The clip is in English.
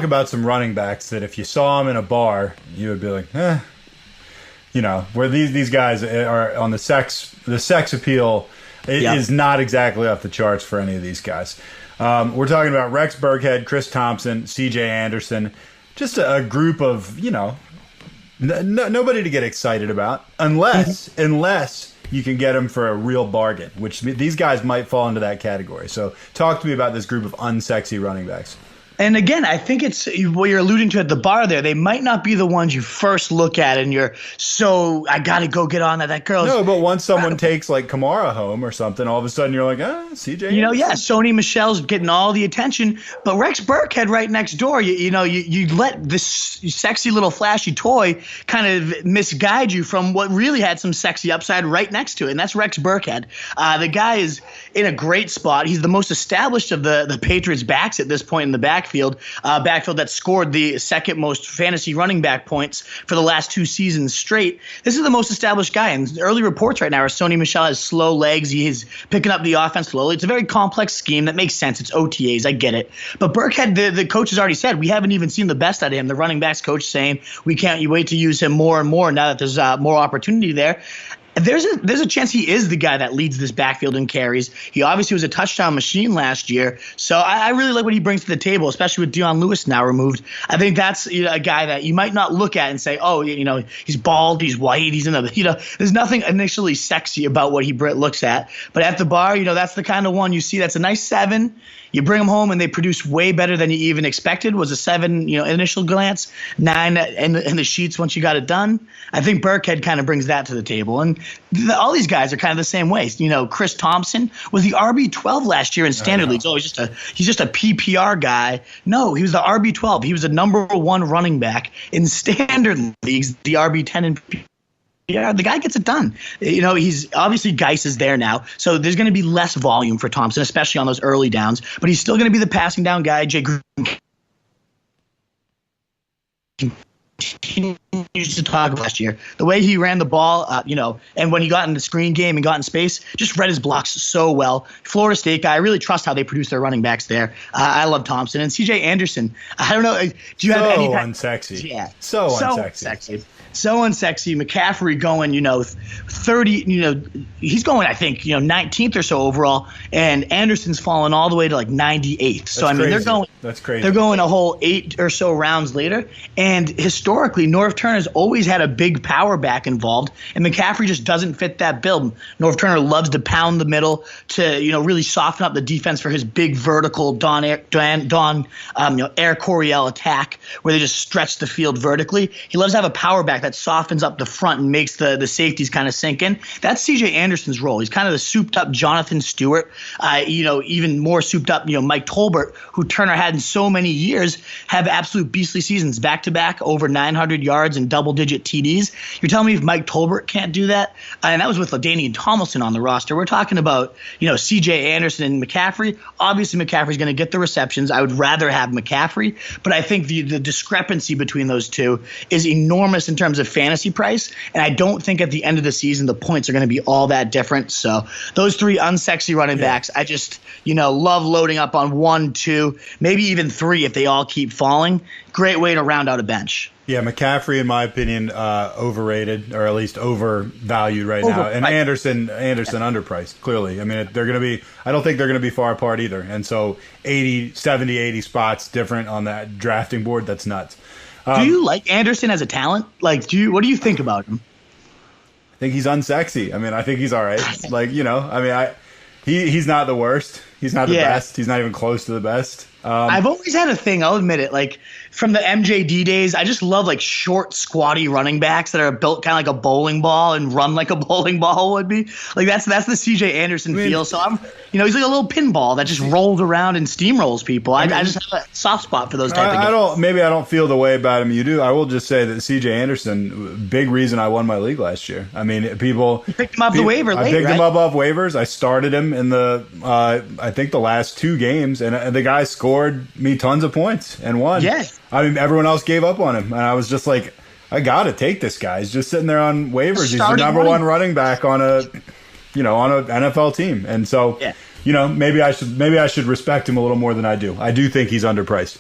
about some running backs that if you saw them in a bar, you would be like, where these guys are on the sex appeal is not exactly off the charts for any of these guys. We're talking about Rex Burkhead, Chris Thompson, C.J. Anderson, just a group of nobody to get excited about unless you can get them for a real bargain, which these guys might fall into that category. So talk to me about this group of unsexy running backs. And again, I think it's what you're alluding to at the bar there. They might not be the ones you first look at and you're I got to go get on that. That girl. No, but once someone takes like Kamara home or something, all of a sudden you're like, CJ. Sony Michel's getting all the attention, but Rex Burkhead right next door. You let this sexy little flashy toy kind of misguide you from what really had some sexy upside right next to it, and that's Rex Burkhead. The guy is in a great spot. He's the most established of the Patriots backs at this point in the backfield that scored the second most fantasy running back points for the last 2 seasons straight. This is the most established guy, and early reports right now are Sony Michel has slow legs. He's picking up the offense slowly. It's a very complex scheme that makes sense. It's OTAs. I get it. But Burkhead, the coach has already said, we haven't even seen the best out of him. The running backs coach saying we can't wait to use him more and more now that there's more opportunity there. There's a chance he is the guy that leads this backfield in carries. He obviously was a touchdown machine last year. So I really like what he brings to the table, especially with Dion Lewis now removed. I think that's a guy that you might not look at and say, he's bald, he's white, he's in there's nothing initially sexy about what he looks at. But at the bar, that's the kind of one you see that's a nice 7. You bring them home and they produce way better than you even expected. Was a 7, initial glance, 9 in the sheets once you got it done. I think Burkhead kind of brings that to the table. And all these guys are kind of the same way. Chris Thompson was the RB12 last year in standard leagues. Oh, he's just a PPR guy. No, he was the RB12. He was the number 1 running back in standard leagues, the RB10 in PPR. Yeah, the guy gets it done. He's obviously Geis is there now, so there's going to be less volume for Thompson, especially on those early downs. But he's still going to be the passing down guy. Jay Gruden continues to talk last year. The way he ran the ball, and when he got in the screen game and got in space, just read his blocks so well. Florida State guy, I really trust how they produce their running backs there. I love Thompson and C.J. Anderson. I don't know. Do you have any? Unsexy. Yeah, so unsexy. So unsexy. McCaffrey going, 30, he's going, I think, 19th or so overall, and Anderson's fallen all the way to like 98th. So, that's crazy. They're going a whole 8 or so rounds later. And historically, Norv Turner's always had a big power back involved, and McCaffrey just doesn't fit that bill. Norv Turner loves to pound the middle to, really soften up the defense for his big vertical Air Coryell attack where they just stretch the field vertically. He loves to have a power back that softens up the front and makes the safeties kind of sink in. That's C.J. Anderson's role. He's kind of the souped-up Jonathan Stewart, even more souped-up, Mike Tolbert, who Turner had in so many years, have absolute beastly seasons, back-to-back, over 900 yards and double-digit TDs. You're telling me if Mike Tolbert can't do that? And that was with LaDainian Tomlinson on the roster. We're talking about, C.J. Anderson and McCaffrey. Obviously, McCaffrey's going to get the receptions. I would rather have McCaffrey, but I think the discrepancy between those two is enormous in terms of fantasy price, and I don't think at the end of the season the points are going to be all that different. So those 3 unsexy running backs, I just love loading up on 1, 2, maybe even 3 if they all keep falling. Great way to round out a bench. Yeah, McCaffrey, in my opinion, overrated or at least overvalued right now, and Anderson underpriced. Clearly, I mean I don't think they're going to be far apart either. And so 70, 80 spots different on that drafting board. That's nuts. Do you like Anderson as a talent? Like, what do you think about him? I think he's unsexy. I mean, I think he's all right. He's not the worst. He's not the best. He's not even close to the best. I've always had a thing, I'll admit it, like from the MJD days, I just love like short, squatty running backs that are built kind of like a bowling ball and run like a bowling ball would be. Like that's the CJ Anderson feel. So he's like a little pinball that just rolls around and steamrolls people. I just have a soft spot for those type of guys. Maybe I don't feel the way about him you do. I will just say that CJ Anderson, big reason I won my league last year. I mean, you picked him up the waiver. I picked him up off waivers. I started him in I think the last 2 games, and the guy scored me tons of points and won. Yes. I mean, everyone else gave up on him, and I was just like, I got to take this guy. He's just sitting there on waivers. He's your number 1 running back on a NFL team, and so maybe I should respect him a little more than I do. I do think he's underpriced.